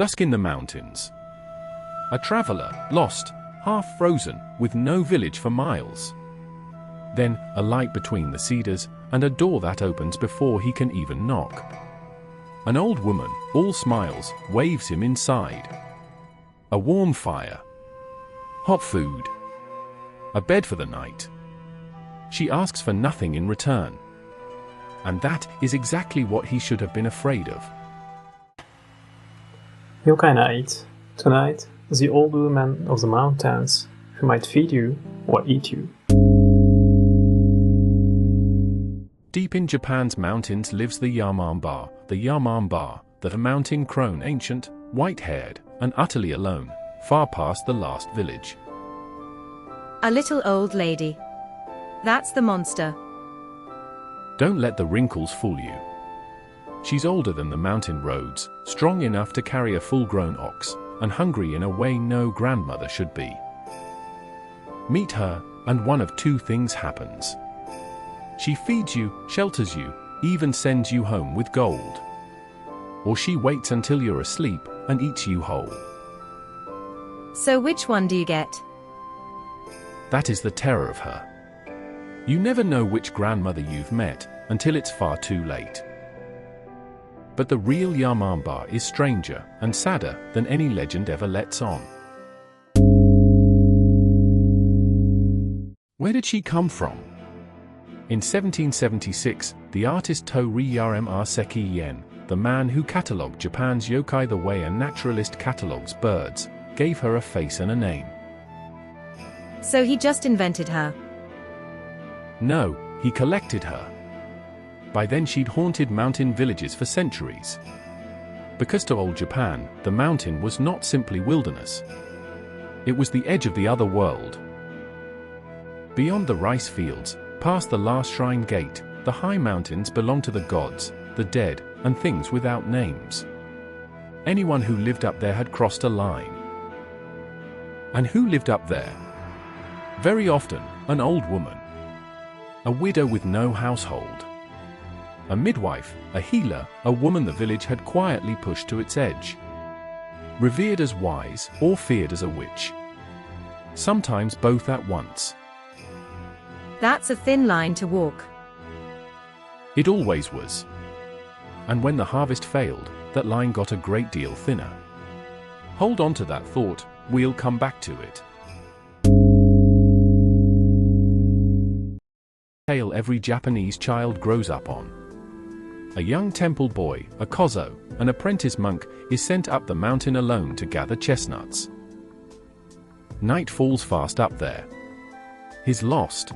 Dusk in the mountains. A traveler, lost, half frozen, with no village for miles. Then, a light between the cedars, and a door that opens before he can even knock. An old woman, all smiles, waves him inside. A warm fire. Hot food. A bed for the night. She asks for nothing in return. And that is exactly what he should have been afraid of. Yokai night. Tonight, the old woman of the mountains, who might feed you or eat you. Deep in Japan's mountains lives the Yamamba, the mountain crone, ancient, white-haired, and utterly alone, far past the last village. A little old lady. That's the monster. Don't let the wrinkles fool you. She's older than the mountain roads, strong enough to carry a full-grown ox, and hungry in a way no grandmother should be. Meet her, and one of two things happens. She feeds you, shelters you, even sends you home with gold. Or she waits until you're asleep and eats you whole. So which one do you get? That is the terror of her. You never know which grandmother you've met until it's far too late. But the real Yamamba is stranger and sadder than any legend ever lets on. Where did she come from? In 1776, the artist Toriyama Seki, the man who catalogued Japan's yokai the way a naturalist catalogues birds, gave her a face and a name. So he just invented her? No, he collected her. By then she'd haunted mountain villages for centuries. Because to old Japan, the mountain was not simply wilderness. It was the edge of the other world. Beyond the rice fields, past the last shrine gate, the high mountains belonged to the gods, the dead, and things without names. Anyone who lived up there had crossed a line. And who lived up there? Very often, an old woman. A widow with no household. A midwife, a healer, a woman the village had quietly pushed to its edge. Revered as wise or feared as a witch. Sometimes both at once. That's a thin line to walk. It always was. And when the harvest failed, that line got a great deal thinner. Hold on to that thought, we'll come back to it. Tale every Japanese child grows up on. A young temple boy, a kozo, an apprentice monk, is sent up the mountain alone to gather chestnuts. Night falls fast up there. He's lost.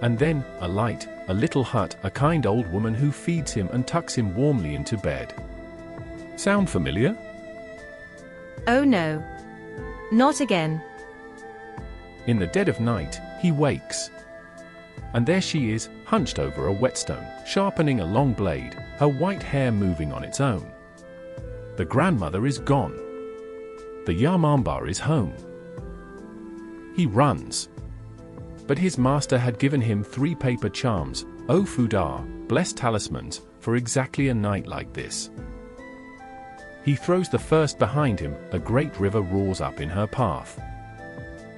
And then, a light, a little hut, a kind old woman who feeds him and tucks him warmly into bed. Sound familiar? Oh no. Not again. In the dead of night, he wakes. And there she is, hunched over a whetstone, sharpening a long blade, her white hair moving on its own. The grandmother is gone. The Yamamba is home. He runs. But his master had given him 3 paper charms, Ofudar, blessed talismans, for exactly a night like this. He throws the first behind him, a great river roars up in her path.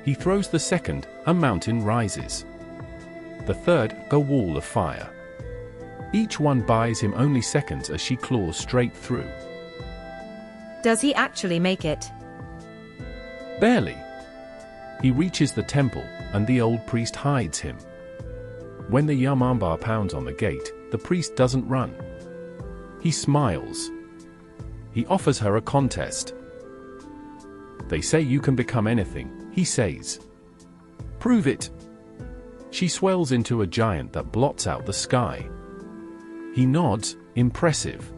He throws the second, a mountain rises. The third, a wall of fire. Each one buys him only seconds as she claws straight through. Does he actually make it? Barely. He reaches the temple, and the old priest hides him. When the Yamamba pounds on the gate, the priest doesn't run. He smiles. He offers her a contest. They say you can become anything, he says. Prove it. She swells into a giant that blots out the sky. He nods, impressive.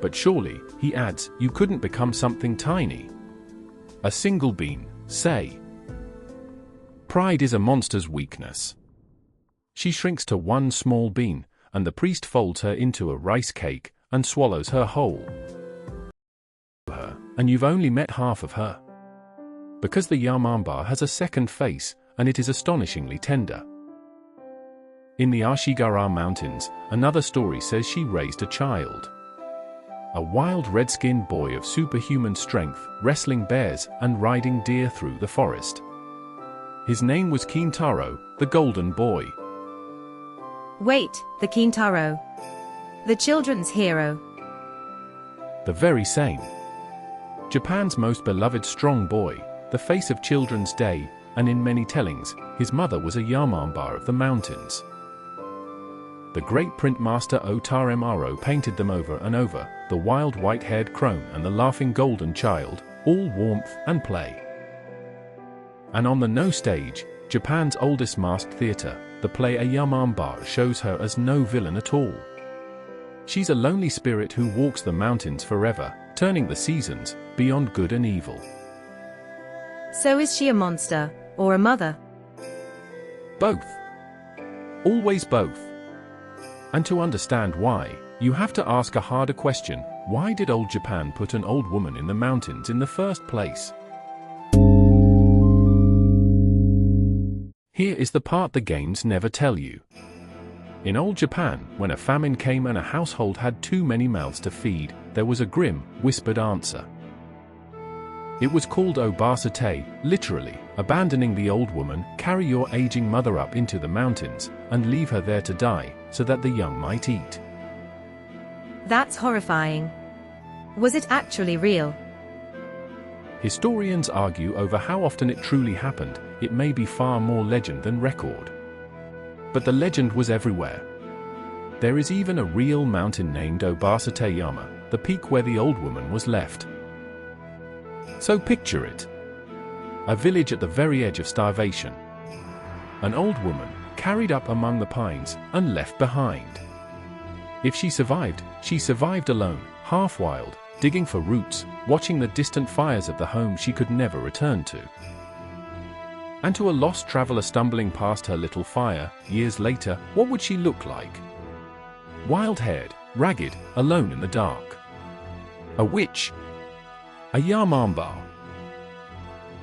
But surely, he adds, you couldn't become something tiny. A single bean, say. Pride is a monster's weakness. She shrinks to one small bean, and the priest folds her into a rice cake and swallows her whole. And you've only met half of her. Because the Yamamba has a second face, and it is astonishingly tender. In the Ashigara Mountains, another story says she raised a child. a wild red-skinned boy of superhuman strength, wrestling bears and riding deer through the forest. His name was Kintaro, the Golden Boy. Wait, the Kintaro. The children's hero. The very same. Japan's most beloved strong boy, the face of Children's Day, and in many tellings, his mother was a Yamamba of the mountains. The great printmaster Otaremaro painted them over and over, the wild white-haired crone and the laughing golden child, all warmth and play. And on the No stage, Japan's oldest masked theater, the play A Yamamba shows her as no villain at all. She's a lonely spirit who walks the mountains forever, turning the seasons, beyond good and evil. So is she a monster, or a mother? Both. Always both. And to understand why, you have to ask a harder question: why did old Japan put an old woman in the mountains in the first place? Here is the part the games never tell you. In old Japan, when a famine came and a household had too many mouths to feed, there was a grim, whispered answer. It was called obasate, literally, abandoning the old woman, carry your aging mother up into the mountains, and leave her there to die, so that the young might eat. That's horrifying. Was it actually real? Historians argue over how often it truly happened. It may be far more legend than record. But the legend was everywhere. There is even a real mountain named Obasate Yama, the peak where the old woman was left. So picture it. A village at the very edge of starvation. An old woman, carried up among the pines, and left behind. If she survived alone, half wild, digging for roots, watching the distant fires of the home she could never return to. And to a lost traveler stumbling past her little fire, years later, what would she look like? Wild-haired, ragged, alone in the dark. A witch. A Yamamba.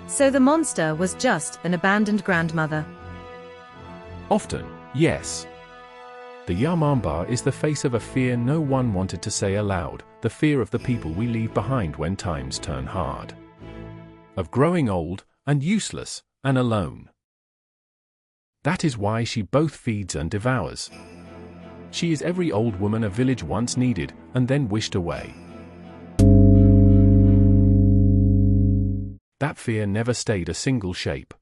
So the monster was just an abandoned grandmother. Often, yes. The Yamamba is the face of a fear no one wanted to say aloud, the fear of the people we leave behind when times turn hard. Of growing old, and useless, and alone. That is why she both feeds and devours. She is every old woman a village once needed, and then wished away. That fear never stayed a single shape.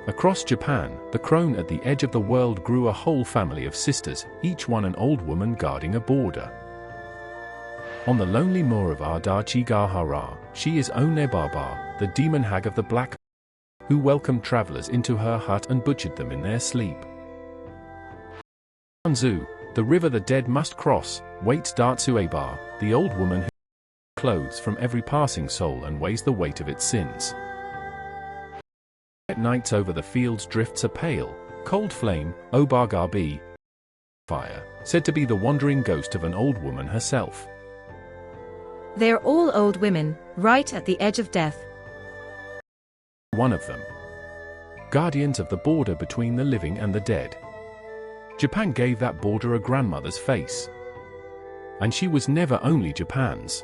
Across Japan, the crone at the edge of the world grew a whole family of sisters, each one an old woman guarding a border. On the lonely moor of Ardachigahara, she is Onebaba, the demon hag of the black, who welcomed travelers into her hut and butchered them in their sleep. Anzu, the river the dead must cross, waits Datsueba, the old woman who clothes from every passing soul and weighs the weight of its sins. At nights over the fields drifts a pale, cold flame, Obagabi, fire, said to be the wandering ghost of an old woman herself. They're all old women, right at the edge of death. One of them. Guardians of the border between the living and the dead. Japan gave that border a grandmother's face. And she was never only Japan's.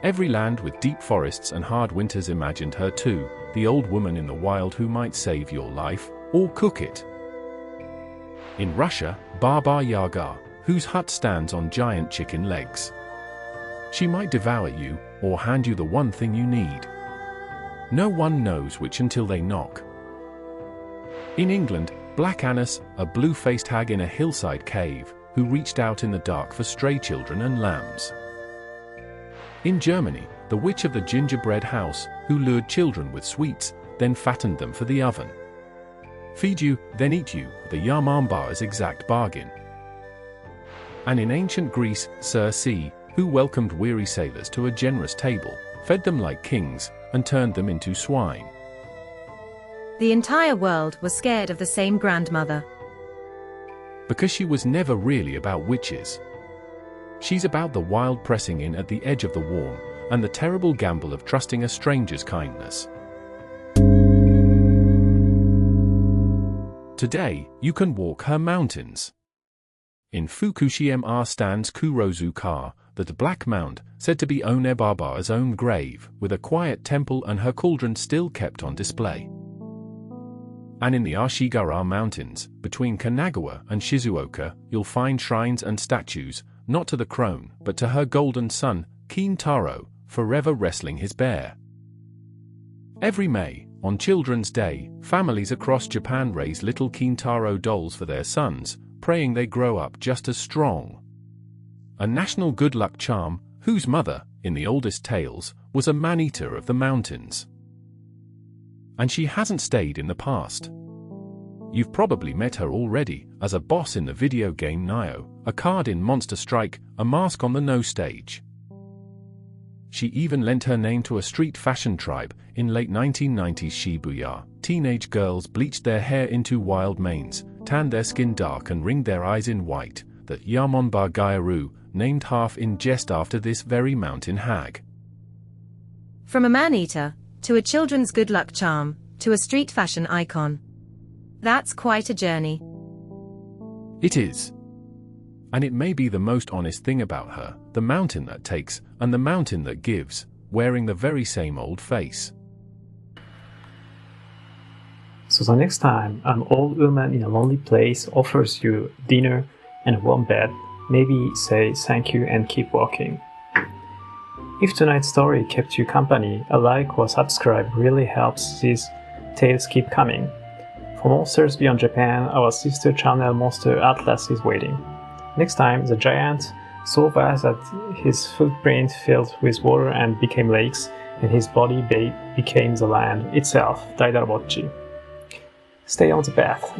Every land with deep forests and hard winters imagined her too, the old woman in the wild who might save your life, or cook it. In Russia, Baba Yaga, whose hut stands on giant chicken legs. She might devour you, or hand you the one thing you need. No one knows which until they knock. In England, Black Annis, a blue-faced hag in a hillside cave, who reached out in the dark for stray children and lambs. In Germany, the witch of the gingerbread house, who lured children with sweets, then fattened them for the oven. Feed you, then eat you, the Yamamba's exact bargain. And in ancient Greece, Circe, who welcomed weary sailors to a generous table, fed them like kings, and turned them into swine. The entire world was scared of the same grandmother. Because she was never really about witches. She's about the wild pressing in at the edge of the warm, and the terrible gamble of trusting a stranger's kindness. Today, you can walk her mountains. In Fukushima stands Kurozu-ka, that black mound, said to be Onebaba's own grave, with a quiet temple and her cauldron still kept on display. And in the Ashigara Mountains, between Kanagawa and Shizuoka, you'll find shrines and statues, not to the crone, but to her golden son, Kintaro, forever wrestling his bear. Every May, on Children's Day, families across Japan raise little Kintaro dolls for their sons, praying they grow up just as strong. A national good luck charm, whose mother, in the oldest tales, was a man-eater of the mountains. And she hasn't stayed in the past. You've probably met her already, as a boss in the video game Nioh, a card in Monster Strike, a mask on the No stage. She even lent her name to a street fashion tribe. In late 1990s Shibuya, teenage girls bleached their hair into wild manes, tanned their skin dark and ringed their eyes in white, that Yamamba Gyaru, named half in jest after this very mountain hag. From a man-eater, to a children's good luck charm, to a street fashion icon. That's quite a journey. It is. And it may be the most honest thing about her, the mountain that takes, and the mountain that gives, wearing the very same old face. So the next time an old woman in a lonely place offers you dinner and a warm bed, maybe say thank you and keep walking. If tonight's story kept you company, a like or subscribe really helps these tales keep coming. For Monsters Beyond Japan, our sister channel Monster Atlas is waiting. Next time, the giant, so vast that his footprint filled with water and became lakes, and his body became the land itself, Daidarabocchi. Stay on the path.